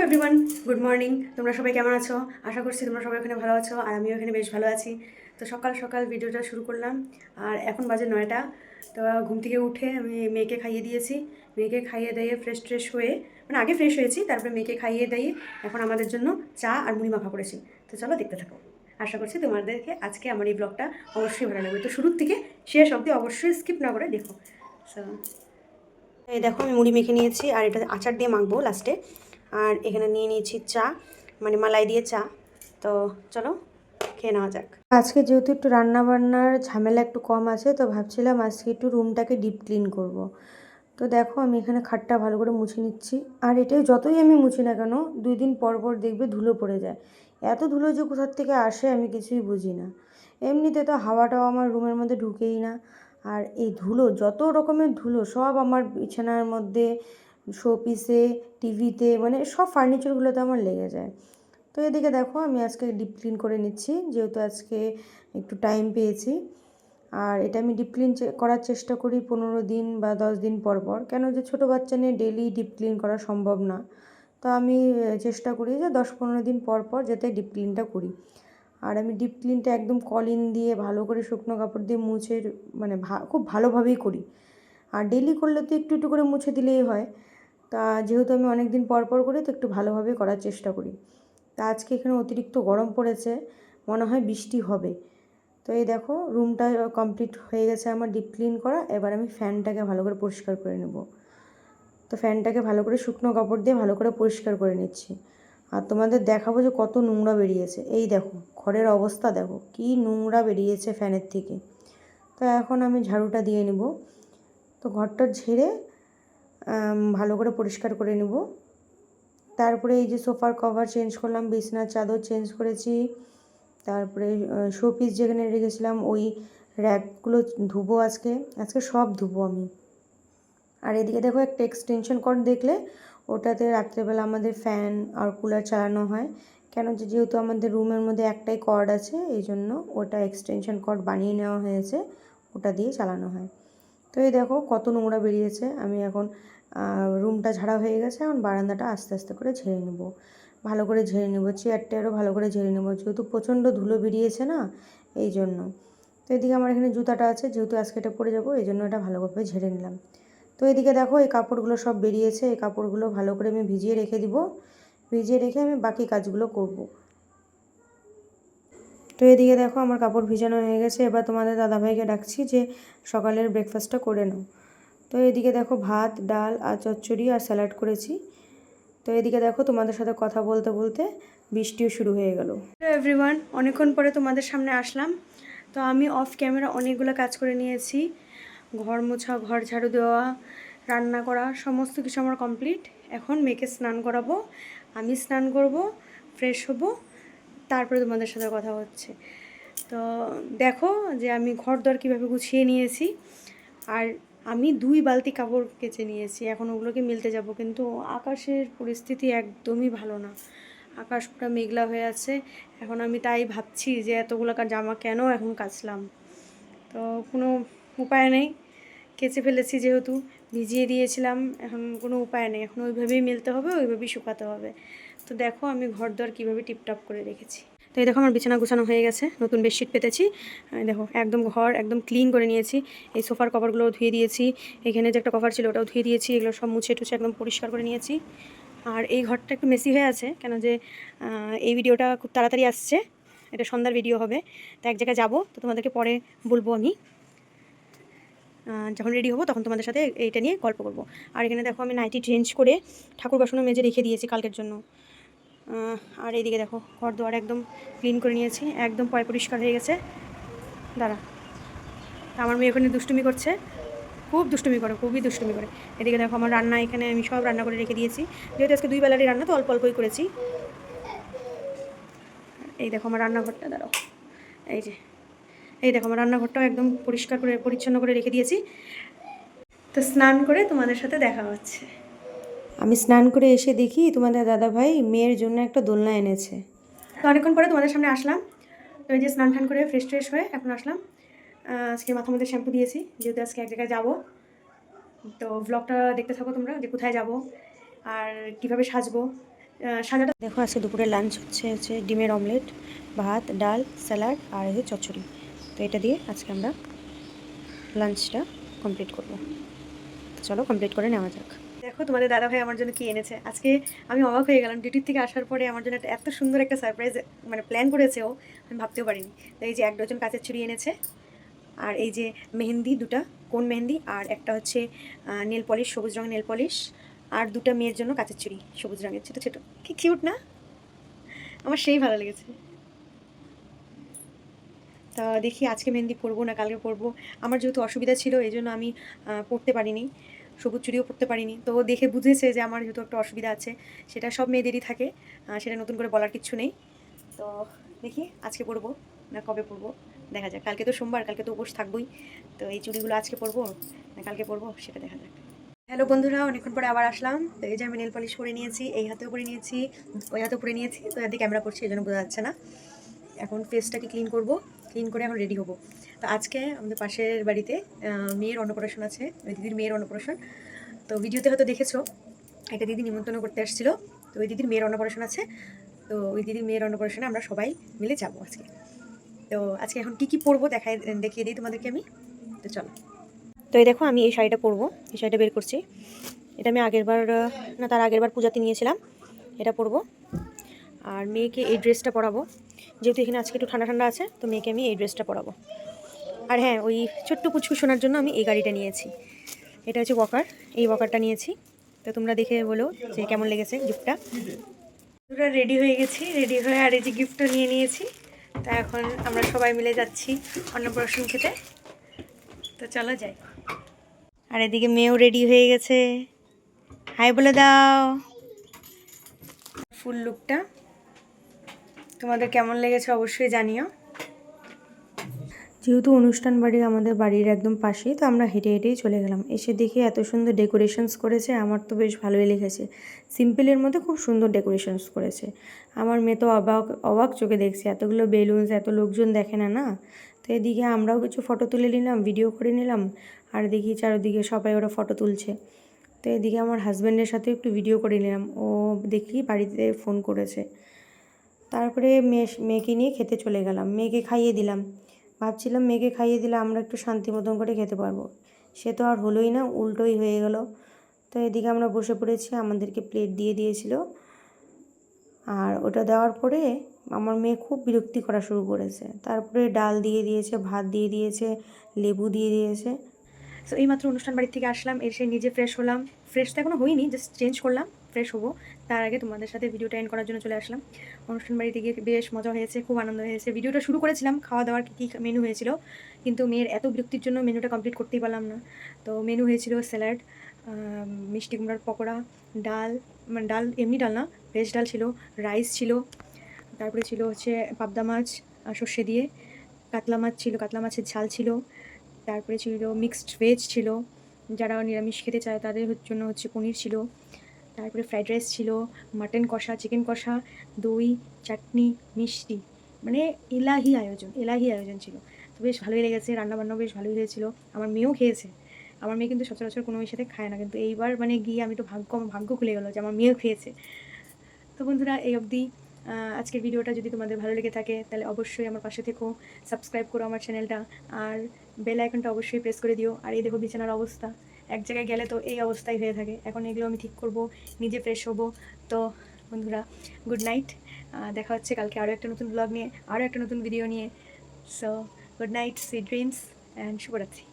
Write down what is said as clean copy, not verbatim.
Everyone, good morning. তোমরা সবাই কেমন আছো? আশা করছি তোমরা সবাই ওখানে ভালো আছো, আর আমিও এখানে বেশ ভালো আছি। তো সকাল সকাল ভিডিওটা শুরু করলাম, আর এখন বাজে 9টা। তো ঘুম থেকে উঠে আমি মেয়েকে খাইয়ে দিয়েছি। মেয়েকে খাইয়ে দিয়ে ফ্রেশ ট্রেশ হয়ে, মানে আগে ফ্রেশ হয়েছি, তারপরে মেয়েকে খাইয়ে দিয়ে এখন আমাদের জন্য চা আর মুড়ি মাখা করেছি। তো চলো দেখতে থাকো। আশা করছি তোমাদেরকে আজকে আমার এই ব্লগটা অবশ্যই ভালো লাগবে। তো শুরুর থেকে শেষ অবধি অবশ্যই স্কিপ না করে দেখো। সো এই দেখো, আমি মুড়ি মেখে নিয়েছি, আর এটা আচার দিয়ে মাখবো লাস্টে। আর এখানে নিয়ে নিয়েছি চা, মানে মালাই দিয়ে চা। তো চলো খেয়ে নেওয়া যাক। আজকে যেহেতু একটু রান্না বান্নার ঝামেলা একটু কম আছে, তো ভাবছিলাম আজকে একটু রুমটাকে ডিপ ক্লিন করব। তো দেখো, আমি এখানে খাটটা ভালো করে মুছে নিচ্ছি। আর এটাই যতই আমি মুছি না কেন, 2 দিন পর পর দেখবে ধুলো পড়ে যায়। এত ধুলো যে কোথার থেকে আসে আমি কিছুই বুঝি না। এমনিতে তো হাওয়াটাও আমার রুমের মধ্যে ঢুকেই না। আর এই ধুলো, যত রকমের ধুলো সব আমার বিছানার মধ্যে, শোপিসে, টিভিতে, মানে সব ফার্নিচারগুলোতে আমার লেগে যায়। তো এদিকে দেখো, আমি আজকে ডিপ ক্লিন করে নিচ্ছি, যেহেতু আজকে একটু টাইম পেয়েছি। আর এটা আমি ডিপ ক্লিন করার চেষ্টা করি 15 দিন বা 10 দিন পর পর, কেন যে ছোটো বাচ্চা নিয়ে ডেলি ডিপ ক্লিন করা সম্ভব না। তো আমি চেষ্টা করি যে 10-15 দিন পর পর যাতে ডিপ ক্লিনটা করি। আর আমি ডিপ ক্লিনটা একদম কলিন দিয়ে ভালো করে শুকনো কাপড় দিয়ে মুছে, মানে খুব ভালোভাবেই করি। আর ডেলি করলে তো একটু একটু করে মুছে দিলেই হয়। তা যেহেতু আমি অনেক দিন পর পর করি, তো একটু ভালোভাবে করার চেষ্টা করি। তা আজকে এখানে অতিরিক্ত গরম পড়েছে, মনে হয় বৃষ্টি হবে। তো এই দেখো, রুমটা কমপ্লিট হয়ে গেছে আমার ডিপ ক্লিন করা। এবার আমি ফ্যানটাকে ভালো করে পরিষ্কার করে নেব। তো ফ্যানটাকে ভালো করে শুকনো কাপড় দিয়ে ভালো করে পরিষ্কার করে নিচ্ছি। আর তোমাদের দেখাবো যে কত নোংরা বেরিয়েছে। এই দেখো, ঘরের অবস্থা দেখো, কী নোংরা বেরিয়েছে ফ্যানের থেকে। তো এখন আমি ঝাড়ুটা দিয়ে নেব। তো ঘরটা ঝেড়ে ভালো করে পরিষ্কার করে নেব। তারপরে এই যে সোফার কভার চেঞ্জ করলাম, বিছনার চাদর চেঞ্জ করেছি। তারপরে শোপিস যেখানে রেখেছিলাম ওই র্যাকগুলো ধুবো আজকে। আজকে সব ধুবো আমি। আর এদিকে দেখো, একটা এক্সটেনশন কর্ড দেখলে, ওটাতে রাত্রেবেলা আমাদের ফ্যান আর কুলার চালানো হয়। কেন যে যেহেতু আমাদের রুমের মধ্যে একটাই কর্ড আছে, এই জন্য ওটা এক্সটেনশন কর্ড বানিয়ে নেওয়া হয়েছে, ওটা দিয়ে চালানো হয়। তো এই দেখো কত নোংরা বেরিয়েছে। আমি এখন রুমটা ঝাড়া হয়ে গেছে, এখন বারান্দাটা আস্তে আস্তে করে ঝেড়ে নেব, ভালো করে ঝেড়ে নেব। চেয়ারটারও ভালো করে ঝেড়ে নেব, যেহেতু প্রচণ্ড ধুলো বেরিয়েছে না, এই জন্য। তো এদিকে আমার এখানে জুতাটা আছে, যেহেতু আজকে এটা পরে যাবো, এই জন্য এটা ভালোভাবে ঝেড়ে নিলাম। তো এদিকে দেখো, এই কাপড়গুলো সব বেরিয়েছে, এই কাপড়গুলো ভালো করে আমি ভিজিয়ে রেখে দিব। ভিজিয়ে রেখে আমি বাকি কাজগুলো করব। তো এদিকে দেখো, আমার কাপড় ভিজানো হয়ে গেছে। এবার তোমাদের দাদাভাইকে ডাকছি যে সকালের ব্রেকফাস্টটা করে নাও। তো এদিকে দেখো, ভাত, ডাল আর চচ্চড়ি আর স্যালাড করেছি। তো এদিকে দেখো, তোমাদের সাথে কথা বলতে বলতে বৃষ্টিও শুরু হয়ে গেল। হ্যালো এভরিওয়ান, অনেকক্ষণ পরে তোমাদের সামনে আসলাম। তো আমি অফ ক্যামেরা অনেকগুলো কাজ করে নিয়েছি। ঘর মোছা, ঘর ঝাড়ু দেওয়া, রান্না করা, সমস্ত কিছু আমার কমপ্লিট। এখন মেয়েকে স্নান করাবো, আমি স্নান করব, ফ্রেশ হব, তারপরে তোমাদের সাথে কথা হচ্ছে। তো দেখো যে আমি ঘর দর কীভাবে গুছিয়ে নিয়েছি। আর আমি 2 বালতি কাপড় কেচে নিয়েছি, এখন ওগুলোকে মেলতে যাব। কিন্তু আকাশের পরিস্থিতি একদমই ভালো না, আকাশ পুরো মেঘলা হয়ে আছে। এখন আমি তাই ভাবছি যে এতগুলো জামা কেন এখন কাচলাম। তো কোনো উপায় নেই, কেচে ফেলেছি যেহেতু, ভিজিয়ে দিয়েছিলাম, এখন কোনো উপায় নেই। এখন ওইভাবেই মেলতে হবে, ওইভাবেই শুকাতে হবে। তো দেখো আমি ঘর দর কীভাবে টিপটপ করে রেখেছি। তো এই দেখো, আমার বিছানা গুছানো হয়ে গেছে, নতুন বেডশিট পেতেছি। দেখো একদম ঘর একদম ক্লিন করে নিয়েছি। এই সোফার কভারগুলোও ধুয়ে দিয়েছি, এখানে যে একটা কভার ছিল ওটাও ধুয়ে দিয়েছি। এগুলো সব মুছে টুছে একদম পরিষ্কার করে নিয়েছি। আর এই ঘরটা একটু মেসি হয়ে আছে, কেন যে এই ভিডিওটা খুব তাড়াতাড়ি আসছে, এটা সন্ধ্যার ভিডিও হবে। তো এক জায়গায় যাবো, তো তোমাদেরকে পরে বলবো। আমি যখন রেডি হবো তখন তোমাদের সাথে এইটা নিয়ে গল্প করবো। আর এখানে দেখো, আমি নাইটি চেঞ্জ করে ঠাকুর বাসনও মেজে রেখে দিয়েছি কালকের জন্য। আর এইদিকে দেখো, ঘর দুয়ার একদম ক্লিন করে নিয়েছি, একদম পরিষ্কার হয়ে গেছে। দাঁড়া, আমার মেয়ে ওখানে দুষ্টুমি করছে, খুব দুষ্টুমি করে, খুবই দুষ্টুমি করে। এদিকে দেখো, আমার রান্না এখানে আমি সব রান্না করে রেখে দিয়েছি, যেহেতু আজকে 2 বেলারই রান্না, তো অল্প অল্পই করেছি। এই দেখো আমার রান্নাঘরটা, দাঁড়াও, এই দেখো আমার রান্নাঘরটাও একদম পরিষ্কার করে পরিচ্ছন্ন করে রেখে দিয়েছি। তো স্নান করে তোমাদের সাথে দেখা হচ্ছে। আমি স্নান করে এসে দেখি তোমাদের দাদাভাই মেয়ের জন্য একটা দোলনা এনেছে। তো অনেকক্ষণ পরে তোমাদের সামনে আসলাম। তো এই যে স্নান টান করে ফ্রেশ ট্রেশ হয়ে এখন আসলাম। আজকে মাথার মধ্যে শ্যাম্পু দিয়েছি, যেহেতু আজকে এক জায়গায় যাবো। তো ব্লগটা দেখতে থাকো তোমরা, যে কোথায় যাব আর কিভাবে সাজবো, সাজাটা দেখো। আজকে দুপুরে লাঞ্চ হচ্ছে ডিমের অমলেট, ভাত, ডাল, স্যালাড আর এই চচ্চড়ি। তো এটা দিয়ে আজকে আমরা লাঞ্চটা কমপ্লিট করব। তো চলো কমপ্লিট করে নেওয়া যাক। দেখো তোমাদের দাদাভাই আমার জন্য কি এনেছে। আজকে আমি অবাক হয়ে গেলাম, ডিউটির থেকে আসার পরে আমার জন্য এত সুন্দর একটা সারপ্রাইজ মানে প্ল্যান করেছে ও, আমি ভাবতেও পারিনি। তো এই যে 1 ডজন কাঁচের ছুরি এনেছে, আর এই যে মেহেন্দি, 2টা কোন মেহেন্দি, আর একটা হচ্ছে নেল পলিশ, সবুজ রঙের নেল পলিশ, আর 2টা মেয়ের জন্য কাঁচের ছুরি সবুজ রঙের, ছোটো ছোটো। কি কিউট না? আমার সেই ভালো লেগেছে। তা দেখি আজকে মেহেন্দি পরবো না কালকে পরবো। আমার যেহেতু অসুবিধা ছিল এই জন্য আমি পরতে পারিনি, সবুজ চুড়িও পরতে পারিনি। তো ও দেখে বুঝেছে যে আমার যেহেতু একটা অসুবিধা আছে, সেটা সব মেয়েদেরই থাকে, সেটা নতুন করে বলার কিচ্ছু নেই। তো দেখি আজকে পরবো না কবে পরবো, দেখা যাক। কালকে তো সোমবার, কালকে তো উপোস থাকবোই। তো এই চুড়িগুলো আজকে পরবো না কালকে পরবো সেটা দেখা যাক। হ্যালো বন্ধুরা, অনেকক্ষণ পরে আবার আসলাম। তো এই যে আমি নেল পলিশ করে নিয়েছি, এই হাতেও করে নিয়েছি, ওই হাতেও করে নিয়েছি। তো এদিকে ক্যামেরা করছি এই জন্য বোঝা যাচ্ছে না। এখন ফেসটাকে ক্লিন করব, ক্লিন করে এখন রেডি হব। তো আজকে আমাদের পাশের বাড়িতে মেয়ের অন্নপ্রাশন আছে, ওই দিদির মেয়ের অন্নপ্রাশন। তো ভিডিওতে হয়তো দেখেছো, একটা দিদি নিমন্ত্রণ করতে আসছিলো। তো ওই দিদির মেয়ের অন্নপ্রাশন আছে। তো ওই দিদির মেয়ের অন্নপ্রাশনে আমরা সবাই মিলে যাবো আজকে। তো আজকে এখন কী পরবো দেখিয়ে দিই তোমাদেরকে আমি। তো চলো। তো এই দেখো আমি এই শাড়িটা পরবো, এই শাড়িটা বের করছি। এটা আমি তার আগের বার পূজাতে নিয়েছিলাম। এটা পরবো, আর মেয়েকে এই ড্রেসটা পরাবো। যেহেতু এখানে আজকে একটু ঠান্ডা ঠান্ডা আছে, তো মেয়েকে আমি এই ড্রেসটা পরাবো। আর হ্যাঁ, ওই ছোট্ট পুচকু শোনার জন্য আমি এই গাড়িটা নিয়েছি। এটা হচ্ছে ওয়াকার, এই ওয়াকারটা নিয়েছি। তো তোমরা দেখে বলো যে কেমন লেগেছে গিফটটা। পুরো রেডি হয়ে গেছি, রেডি হয়ে আর এই যে গিফটটা নিয়ে নিয়েছি। তা এখন আমরা সবাই মিলে যাচ্ছি অন্নপ্রাশন খেতে। তো চলো যাই। আর এদিকে মেয়েও রেডি হয়ে গেছে, হাই বলে দাও। ফুল লুকটা তোমাদের কেমন লেগেছে অবশ্যই জানিও। যেহেতু অনুষ্ঠান বাড়ি আমাদের বাড়ির একদম পাশেই, তো আমরা হেঁটে হেঁটেই চলে গেলাম। এসে দেখি এত সুন্দর ডেকোরেশনস করেছে, আমার তো বেশ ভালোই লেগেছে। সিম্পলের মধ্যে খুব সুন্দর ডেকোরেশনস করেছে। আমার মেয়ে তো অবাক অবাক চোখে দেখছে, এতগুলো বেলুনস, এত লোকজন দেখে না না। তো এদিকে আমরাও কিছু ফটো তুলে নিলাম, ভিডিও করে নিলাম। আর দেখি চারিদিকে সবাই ওরা ফটো তুলছে। তো এদিকে আমার হাজব্যান্ডের সাথে একটু ভিডিও করে নিলাম, ও দেখি বাড়িতে ফোন করেছে। তারপরে মেয়েকে নিয়ে খেতে চলে গেলাম, মেয়েকে খাইয়ে দিলাম। ভাবছিলাম মেয়েকে খাইয়ে দিলে আমরা একটু শান্তি মতন করে খেতে পারবো, সে তো আর হলোই না, উল্টোই হয়ে গেল। তো এদিকে আমরা বসে পড়েছি, আমাদেরকে প্লেট দিয়ে দিয়েছিল। আর ওটা দেওয়ার পরে আমার মেয়ে খুব বিরক্তি করা শুরু করেছে। তারপরে ডাল দিয়ে দিয়েছে, ভাত দিয়ে দিয়েছে, লেবু দিয়ে দিয়েছে। সো এইমাত্র অনুষ্ঠান বাড়ি থেকে আসলাম, এসে নিজে ফ্রেশ হলাম। ফ্রেশ তো এখনও হইনি, জাস্ট চেঞ্জ করলাম, ফ্রেশ হবো। তার আগে তোমাদের সাথে ভিডিওটা এন্ড করার জন্য চলে আসলাম। অনুষ্ঠান বাড়িতে গিয়ে বেশ মজা হয়েছে, খুব আনন্দ হয়েছে। ভিডিওটা শুরু করেছিলাম খাওয়া দাওয়ার কী কী মেনু হয়েছিল, কিন্তু মেয়ের এত বিরক্তির জন্য মেনুটা কমপ্লিট করতেই পারলাম না। তো মেনু হয়েছিল স্যালাড, মিষ্টি কুমড়ার পকোড়া, ডাল, মানে ডাল এমনি ডাল না, ভেজ ডাল ছিল, রাইস ছিল, তারপরে ছিল হচ্ছে পাবদা মাছ সর্ষে দিয়ে, কাতলা মাছ ছিল, কাতলা মাছের ঝাল ছিল, তারপরে ছিল মিক্সড ভেজ ছিল, যারা নিরামিষ খেতে চায় তাদের জন্য হচ্ছে পনির ছিল, তারপরে ফ্রাইড রাইস ছিল, মাটন কষা, চিকেন কষা, দই, চাটনি, মিষ্টি, মানে এলাহি আয়োজন ছিল। তো বেশ ভালোই লেগেছে, রান্নাবান্নাও বেশ ভালোই হয়েছিল। আমার মেয়েও খেয়েছে। আমার মেয়ে কিন্তু সচরাচর কোনো সাথে খায় না, কিন্তু এইবার মানে গিয়ে আমি তো আমার ভাগ্য খুলে গেলো যে আমার মেয়েও খেয়েছে। তো বন্ধুরা এই অবধি আজকের ভিডিওটা যদি তোমাদের ভালো লেগে থাকে তাহলে অবশ্যই আমার পাশে থেকো, সাবস্ক্রাইব করো আমার চ্যানেলটা, আর বেল আইকনটা অবশ্যই প্রেস করে দিও। আর এই দেখো বিছানার অবস্থা, এক জায়গায় গেলে তো এই অবস্থাই হয়ে থাকে। এখন এগুলো আমি ঠিক করব, নিজে ফ্রেশ হবো। তো বন্ধুরা গুড নাইট, দেখা হচ্ছে কালকে আরও একটা নতুন ব্লগ নিয়ে, আরও একটা নতুন ভিডিও নিয়ে। So good night, sweet dreams and শুভরাত্রি।